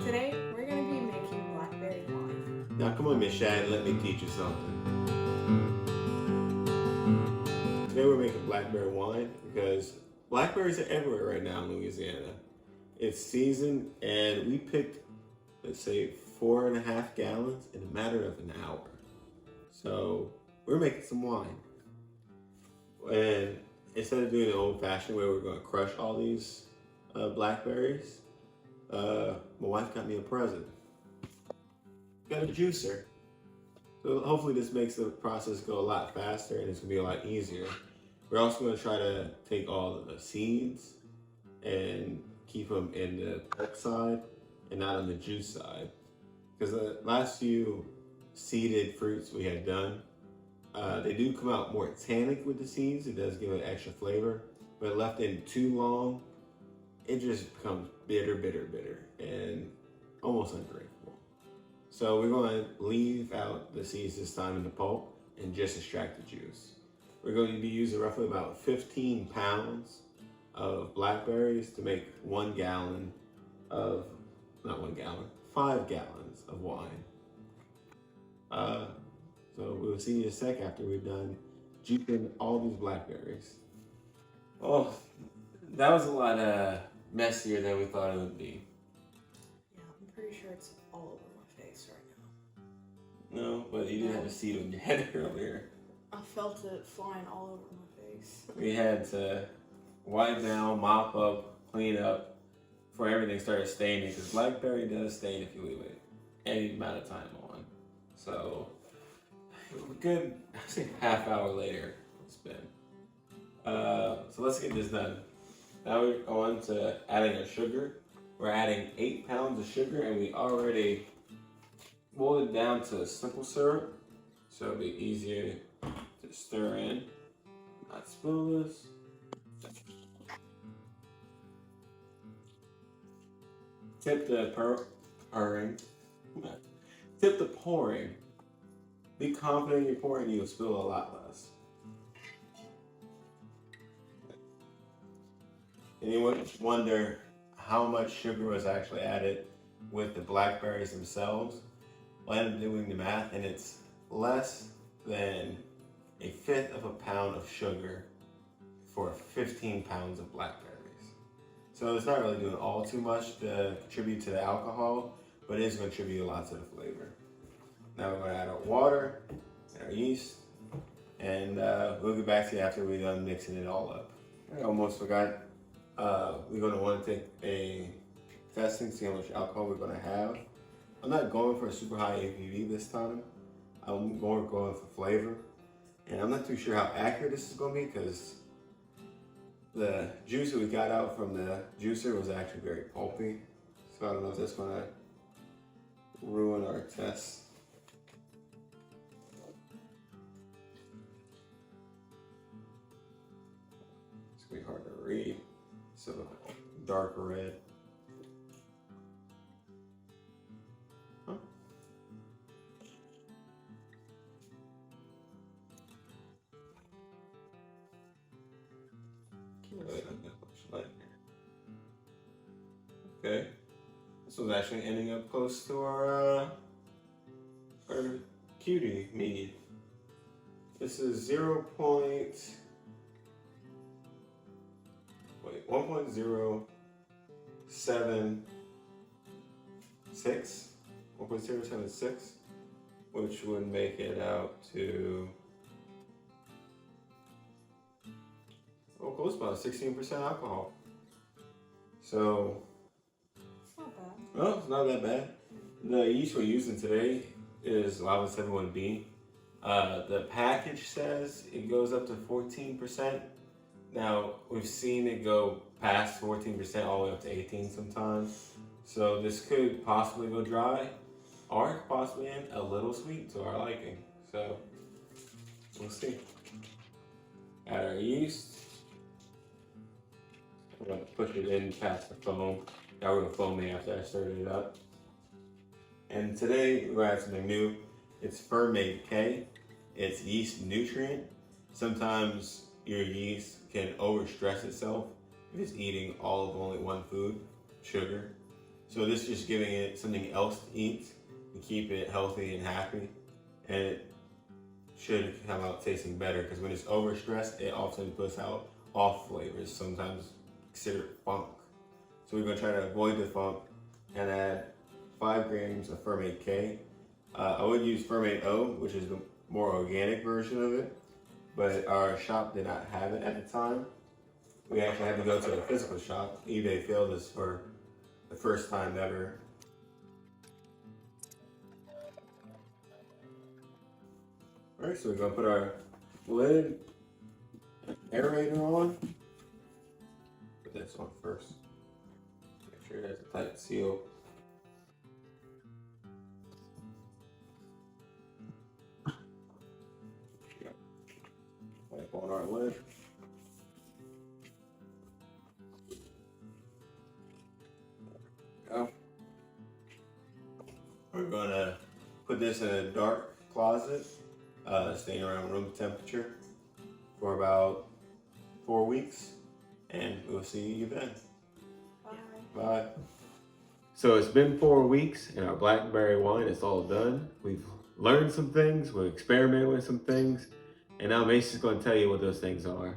Today, we're going to be making blackberry wine. Now come on, Miss Shad, let me teach you something. Today we're making blackberry wine because blackberries are everywhere right now in Louisiana. It's season and we picked, let's say, 4.5 gallons in a matter of an hour. So we're making some wine. And instead of doing the old fashioned way, we're gonna crush all these blackberries. My wife got me a present. Got a juicer. So hopefully this makes the process go a lot faster and it's gonna be a lot easier. We're also gonna try to take all of the seeds and keep them in the pulp side and not on the juice side. Because the last few seeded fruits we had done, they do come out more tannic with the seeds. It does give it extra flavor, but left in too long, it just becomes bitter, and almost undrinkable. So we're going to leave out the seeds this time in the pulp and just extract the juice. We're going to be using roughly about 15 pounds of blackberries to make 1 gallon of, not 1 gallon, 5 gallons of wine. So we'll see you in a sec after we've done juicing all these blackberries. Well, that was a lot messier than we thought it would be. Yeah, I'm pretty sure it's all over my face right now. No, but you did have a seed on your head earlier. I felt it flying all over my face. We had to wipe down, mop up, clean up before everything started staining, because blackberry does stain if you leave it any amount of time on. So, a good, I say half hour later it's been. So let's get this done. Now we're on to adding our sugar. We're adding 8 pounds of sugar and we already boiled it down to simple syrup. So it'll be easier to stir in. Not spill this. Tip the pouring. Be confident you're pouring, you'll spill a lot less. And you wonder how much sugar was actually added with the blackberries themselves. Well, I ended up doing the math and it's less than 1/5 of a pound of sugar for 15 pounds of blackberries. So it's not really doing all too much to contribute to the alcohol, but it is going to contribute a lot to the flavor. Now we're going to add our water and our yeast, and we'll get back to you after we're done mixing it all up. I almost forgot. We're going to want to take a testing, see how much alcohol we're going to have. I'm not going for a super high ABV this time. I'm going for flavor. And I'm not too sure how accurate this is going to be because the juice that we got out from the juicer was actually very pulpy. So I don't know if that's going to ruin our test. It's going to be hard to read. So dark red. Huh? Okay. This was actually ending up close to our cutie mead. This is 1.076. 1.076, which would make it out to close about 16% alcohol. So, It's not bad. well, it's not that bad. The yeast we're using today is Lava 71B. The package says it goes up to 14%. Now, we've seen it go past 14% all the way up to 18 sometimes. So this could possibly go dry or possibly end a little sweet to our liking. So we'll see. Add our yeast. We're going to push it in past the foam. Now we're going to foam it after I stirred it up. And today we're going to add something new. It's Fermade K. It's yeast nutrient. Sometimes your yeast can overstress itself if it's eating all of only one food, sugar. So this is just giving it something else to eat to keep it healthy and happy, and it should come out tasting better because when it's overstressed, it often puts out off flavors, sometimes considered funk. So we're gonna try to avoid the funk and add 5 grams of ferment K. I would use ferment O, which is the more organic version of it, but our shop did not have it at the time. We actually had to go to a physical shop. eBay failed us for the first time ever. Alright, so we're gonna put our lid aerator on. Put this on first. Make sure it has a tight seal. Wipe on our lid. Go. We're gonna put this in a dark closet, staying around room temperature for about 4 weeks, and we'll see you then. Bye. Bye. So it's been 4 weeks and our blackberry wine is all done. We've learned some things, we've experimented with some things, and now Macy's going to tell you what those things are.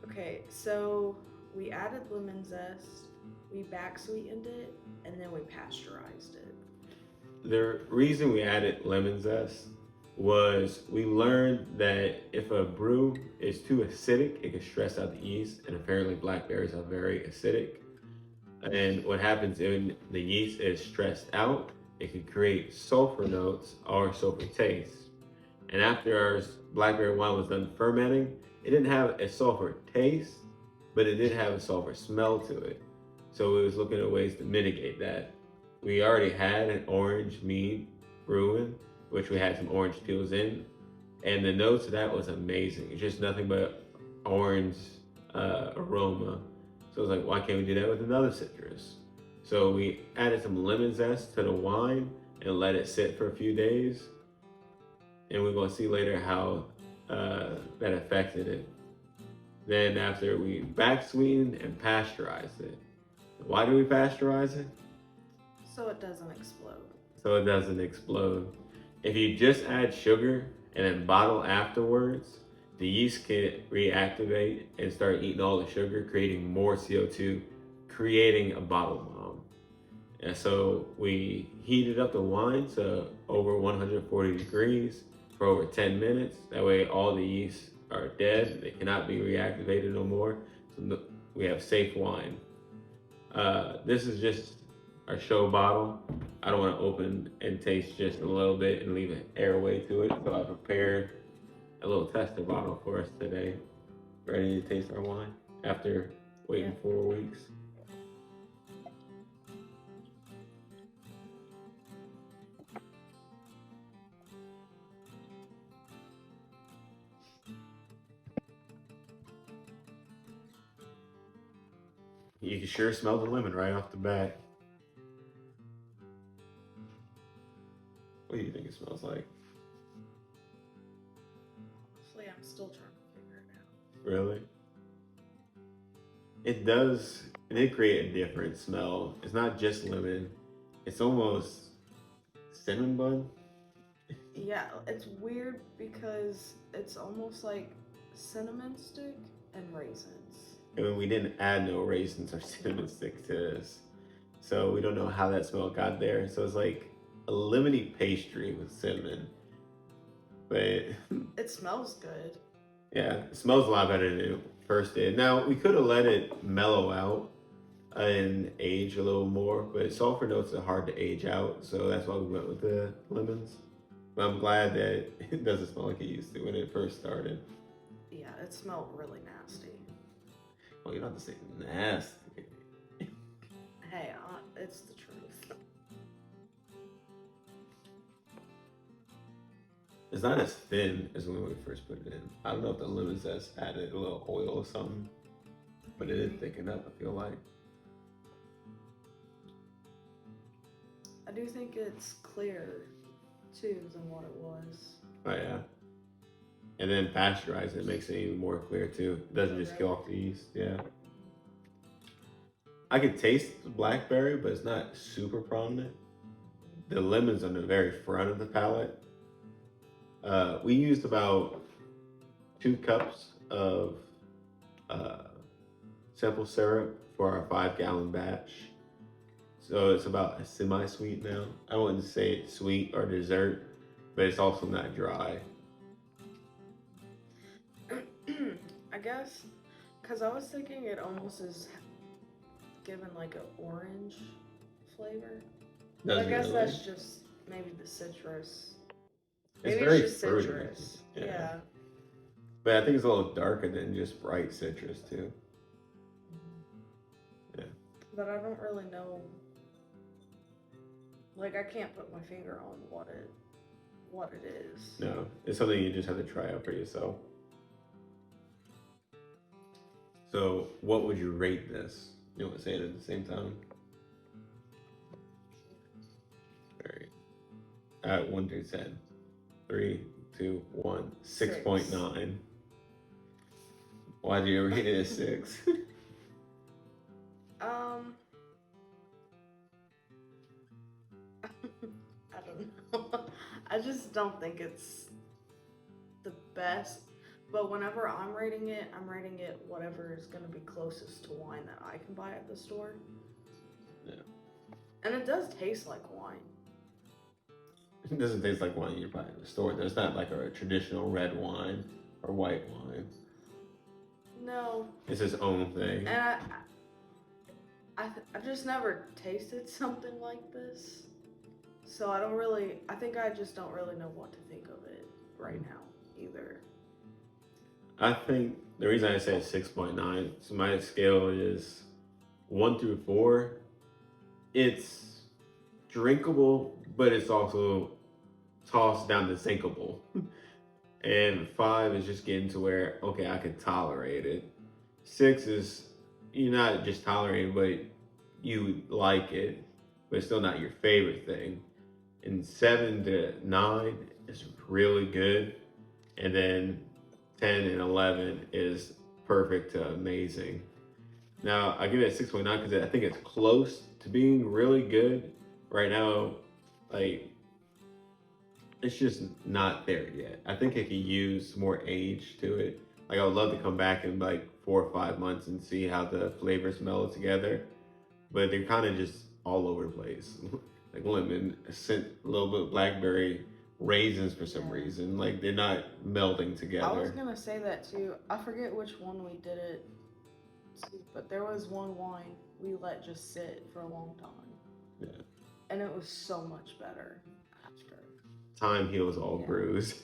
Okay, so we added lemon zest, we back sweetened it, and then we pasteurized it. The reason we added lemon zest was we learned that if a brew is too acidic, it can stress out the yeast, and apparently blackberries are very acidic. And what happens when the yeast is stressed out, it can create sulfur notes or sulfur taste. And after our blackberry wine was done fermenting, it didn't have a sulfur taste, but it did have a sulfur smell to it. So we was looking at ways to mitigate that. We already had an orange mead brewing, which we had some orange peels in, and the notes of that was amazing. It's just nothing but orange aroma. So I was like, why can't we do that with another citrus? So we added some lemon zest to the wine and let it sit for a few days. And we're gonna see later how that affected it. Then after we back sweetened and pasteurized it. Why do we pasteurize it? So it doesn't explode. So it doesn't explode. If you just add sugar and then bottle afterwards, the yeast can reactivate and start eating all the sugar, creating more CO2, creating a bottle bomb. And so we heated up the wine to over 140 degrees for over 10 minutes. That way all the yeast are dead. They cannot be reactivated no more. So we have safe wine. This is just our show bottle. I don't want to open and taste just a little bit and leave an airway to it. So I prepared a little tester bottle for us today. Ready to taste our wine after waiting 4 weeks. You can sure smell the lemon right off the bat. What do you think it smells like? Honestly, I'm still trying to figure it out. Really? It did create a different smell. It's not just lemon. It's almost cinnamon bun. Yeah, it's weird because it's almost like cinnamon stick and raisins. And we didn't add no raisins or cinnamon stick to this. So we don't know how that smell got there. So it's like a lemony pastry with cinnamon. But It smells good. yeah, it smells a lot better than it first did. Now, we could have let it mellow out and age a little more, but sulfur notes are hard to age out, so that's why we went with the lemons. But I'm glad that it doesn't smell like it used to when it first started. Yeah, it smelled really nasty. Well, you don't have to say nasty. Hey, it's the truth. It's not as thin as when we first put it in. I don't know if the lemon zest added a little oil or something, but it did thicken up, I feel like. I do think it's clearer, too, than what it was. Oh yeah. And then pasteurize it makes it even more clear too. It doesn't just kill off the yeast, yeah. I could taste the blackberry, but it's not super prominent. The lemon's on the very front of the palate. We used about 2 cups of simple syrup for our 5-gallon batch. So it's about a semi-sweet now. I wouldn't say it's sweet or dessert, but it's also not dry. I guess, because I was thinking it almost is given like an orange flavor. But I guess that's just maybe the citrus. It's Maybe very it's just fruity. citrus. Yeah. But I think it's a little darker than just bright citrus too. Yeah. But I don't really know. Like, I can't put my finger on what it is. No, it's something you just have to try out for yourself. So, what would you rate this? You want to say it at the same time? All right. 1 through 10. 3, 2, 1. 6.9. Why do you rate it a 6? I don't know. I just don't think it's the best. But whenever I'm rating it whatever is going to be closest to wine that I can buy at the store. Yeah. And it does taste like wine. It doesn't taste like wine you buy at the store. There's not like a traditional red wine or white wine. No. It's its own thing. And I've just never tasted something like this. So I think I just don't really know what to think of it right now either. I think the reason I say 6.9, so my scale is 1 through 4. It's drinkable, but it's also tossed down to sinkable. And 5 is just getting to where, okay, I can tolerate it. 6 is, you're not just tolerating, but you like it, but it's still not your favorite thing. And 7 to 9 is really good. And then 10 and 11 is perfect to amazing. Now, I give it a 6.9 because I think it's close to being really good. Right now, like, it's just not there yet. I think it could use more age to it. Like, I would love to come back in like 4 or 5 months and see how the flavors meld together. But they're kind of just all over the place. Like lemon, a little bit of blackberry, raisins for some reason. Like, they're not melding together. I was gonna say that too. I forget which one we did it to, but there was one wine we let just sit for a long time. Yeah. And it was so much better after. Time heals all bruise.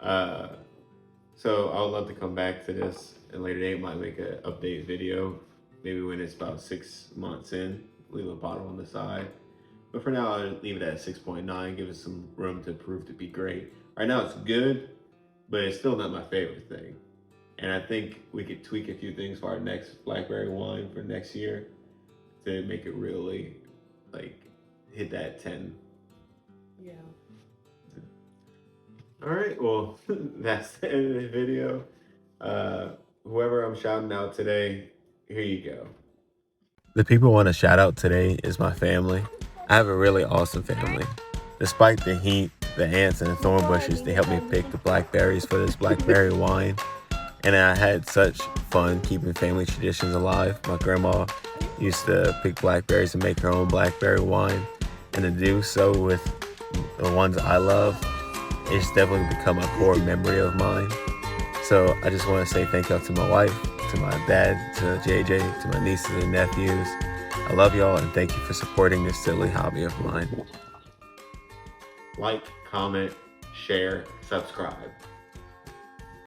So I would love to come back to this in later date. Might make an update video, maybe when it's about 6 months in. Leave a bottle on the side. But for now, I'll leave it at 6.9. Give it some room to prove to be great. Right now, it's good, but it's still not my favorite thing. And I think we could tweak a few things for our next blackberry wine for next year to make it really, like, hit that 10. Yeah. All right, well, that's the end of the video. Whoever I'm shouting out today, here you go. The people I want to shout out today is my family. I have a really awesome family. Despite the heat, the ants, and the thorn bushes, they helped me pick the blackberries for this blackberry wine. And I had such fun keeping family traditions alive. My grandma used to pick blackberries and make her own blackberry wine. And to do so with the ones I love, it's definitely become a core memory of mine. So I just want to say thank y'all to my wife, to my dad, to JJ, to my nieces and nephews. I love y'all and thank you for supporting this silly hobby of mine. Like, comment, share, subscribe.